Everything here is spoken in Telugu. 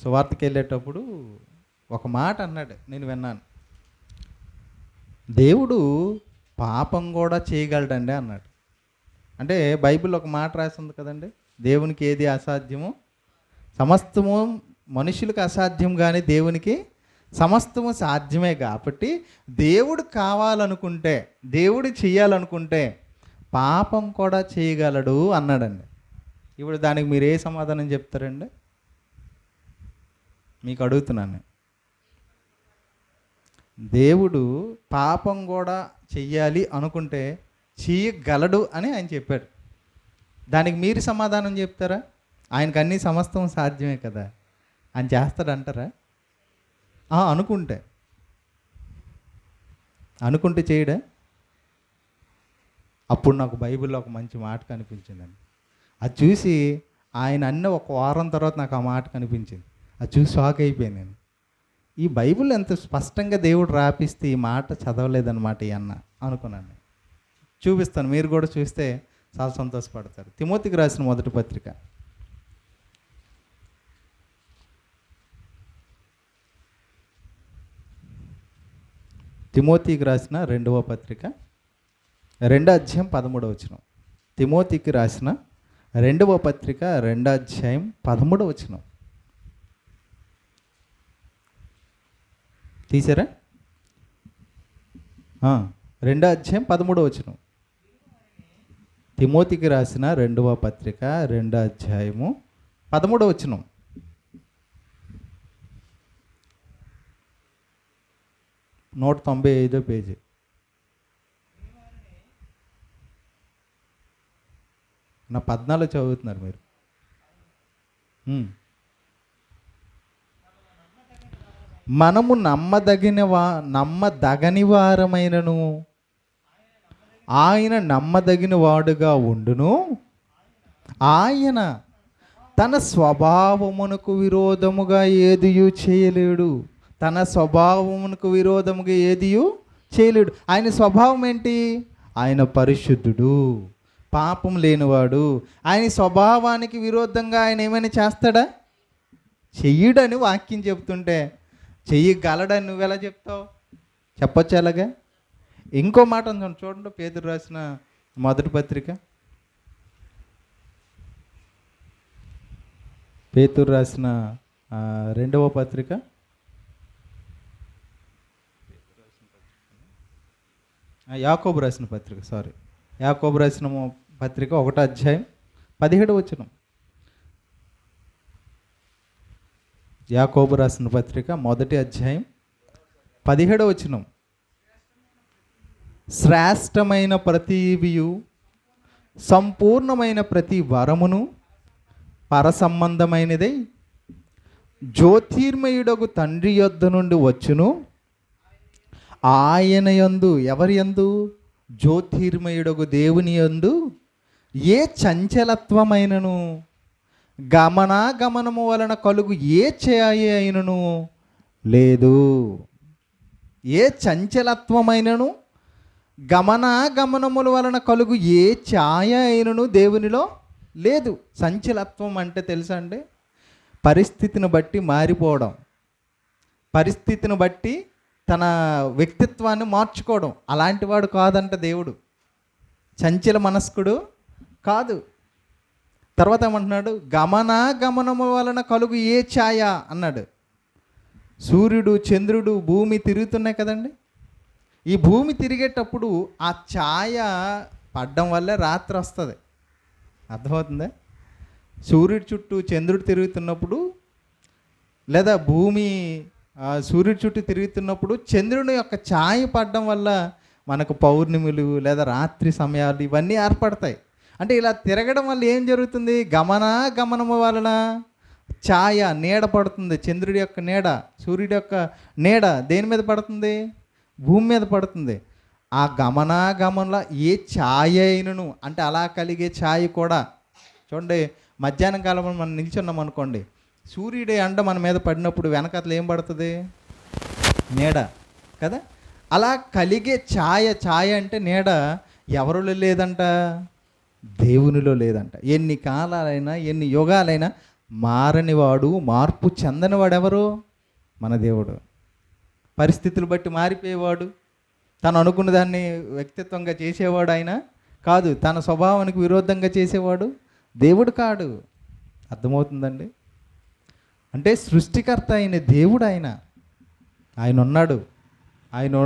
సువార్తకి వెళ్ళేటప్పుడు ఒక మాట అన్నాడు, నేను విన్నాను. దేవుడు పాపం కూడా చేయగలడండి అన్నాడు. అంటే బైబిల్ ఒక మాట రాసింది కదండి, దేవునికి ఏది అసాధ్యమో సమస్తము మనుషులకు అసాధ్యం, కానీ దేవునికి సమస్తము సాధ్యమే. కాబట్టి దేవుడు కావాలనుకుంటే, దేవుడు చేయాలనుకుంటే పాపం కూడా చేయగలడు అన్నాడండి. ఇప్పుడు దానికి మీరు ఏ సమాధానం చెప్తారండి? మీకు అడుగుతున్నాను. దేవుడు పాపం కూడా చెయ్యాలి అనుకుంటే చేయగలడు అని ఆయన చెప్పాడు. దానికి మీరు సమాధానం చెప్తారా? ఆయనకు అన్నీ సమస్తం సాధ్యమే కదా, ఆయన చేస్తాడంటారా? అనుకుంటే చేయడా? అప్పుడు నాకు బైబిల్లో ఒక మంచి మాట కనిపించిందండి. అది చూసి ఆయన అన్న ఒక వారం తర్వాత నాకు ఆ మాట కనిపించింది. అది చూసి షాక్ అయిపోయాను నేను. ఈ బైబిల్ ఎంత స్పష్టంగా దేవుడు రాపిస్తే ఈ మాట చదవలేదన్నమాట ఈ అన్న అనుకున్నాను. చూపిస్తాను, మీరు కూడా చూస్తే చాలా సంతోషపడతారు. తిమోతికి రాసిన మొదటి పత్రిక, తిమోతికి రాసిన 2వ పత్రిక 2వ అధ్యాయం 13వ వచనం. తిమోతికి రాసిన 2వ పత్రిక 2వ అధ్యాయం 13వ వచనం. తీసారా? 2వ అధ్యాయం 13వ వచనం. తిమోతికి రాసిన 2వ పత్రిక 2వ అధ్యాయము 13వ వచనం. నూట 95వ పేజీ. నా 14 చదువుతున్నారు మీరు. మనము నమ్మదగని వారమైనను ఆయన నమ్మదగిన వాడుగా ఉండును. ఆయన తన స్వభావమునకు విరోధముగా ఏదియూ చేయలేడు. తన స్వభావమునకు విరోధముగా ఏదియూ చేయలేడు. ఆయన స్వభావం ఏంటి? ఆయన పరిశుద్ధుడు, పాపం లేనివాడు. ఆయన స్వభావానికి విరోధంగా ఆయన ఏమైనా చేస్తాడా? చెయ్యడని వాక్యం చెప్తుంటే చెయ్యగలడని నువ్వెలా చెప్తావు? చెప్పొచ్చు అలాగా. ఇంకో మాట ఉంది చూడండి, పేతురు రాసిన మొదటి పత్రిక, పేతురు రాసిన 2వ పత్రిక, యాకోబు రాసిన పత్రిక, యాకోబు రాసిన పత్రిక 1వ అధ్యాయం 17వ వచనం. యాకోబు రాసిన పత్రిక 1వ అధ్యాయం 17వ వచనం. శ్రేష్టమైన ప్రతి ఈవియు సంపూర్ణమైన ప్రతి వరమును పరసంబంధమైనదై జ్యోతిర్మయుడగు తండ్రి యొద్ద నుండి వచ్చును. ఆయన యందు, ఎవరి యందు? జ్యోతిర్మయుడగు దేవుని యందు ఏ చంచలత్వమైనను గమనాగమనము వలన కలుగు ఏ ఛాయ అయినను లేదు. ఏ చంచలత్వమైనను గమనాగమనముల వలన కలుగు ఏ ఛాయ అయినను దేవునిలో లేదు. సంచలత్వం అంటే తెలుసా అండి? పరిస్థితిని బట్టి మారిపోవడం, పరిస్థితిని బట్టి తన వ్యక్తిత్వాన్ని మార్చుకోవడం. అలాంటి వాడు కాదంట దేవుడు, చంచల మనస్కుడు కాదు. తర్వాత ఏమంటున్నాడు? గమనాగమనము వలన కలుగు ఏ ఛాయ అన్నాడు. సూర్యుడు, చంద్రుడు, భూమి తిరుగుతున్నాయి కదండి. ఈ భూమి తిరిగేటప్పుడు ఆ ఛాయ పడ్డం వల్లే రాత్రి వస్తుంది. అర్థమవుతుందా? సూర్యుడి చుట్టూ చంద్రుడు తిరుగుతున్నప్పుడు, లేదా భూమి సూర్యుడి చుట్టూ తిరుగుతున్నప్పుడు చంద్రుని యొక్క ఛాయ పడడం వల్ల మనకు పౌర్ణమిలు లేదా రాత్రి సమయాలు ఇవన్నీ ఏర్పడతాయి. అంటే ఇలా తిరగడం వల్ల ఏం జరుగుతుంది? గమనము వలన ఛాయ, నీడ పడుతుంది. చంద్రుడి యొక్క నీడ, సూర్యుడి యొక్క నీడ దేని మీద పడుతుంది? భూమి మీద పడుతుంది. ఆ గమనంలో ఏ ఛాయ అయినను, అంటే అలా కలిగే ఛాయ కూడా చూడండి. మధ్యాహ్నం కాలంలో మనం నిల్చున్నాం అనుకోండి, సూర్యుడి ఎండ మన మీద పడినప్పుడు వెనకతలు ఏం పడుతుంది? నీడ కదా. అలా కలిగే ఛాయ అంటే నీడ ఎవరిలో లేదంట? దేవునిలో లేదంట. ఎన్ని కాలాలైనా, ఎన్ని యుగాలైనా మారనివాడు, మార్పు చెందనివాడు ఎవరు? మన దేవుడు. పరిస్థితులు బట్టి మారిపోయేవాడు, తను అనుకున్న దాన్ని వ్యక్తిత్వంగా చేసేవాడు ఆయన కాదు. తన స్వభావానికి విరోధంగా చేసేవాడు దేవుడు కాడు. అర్థమవుతుందండి? అంటే సృష్టికర్త అయిన దేవుడు ఆయన ఉన్నాడు. ఆయన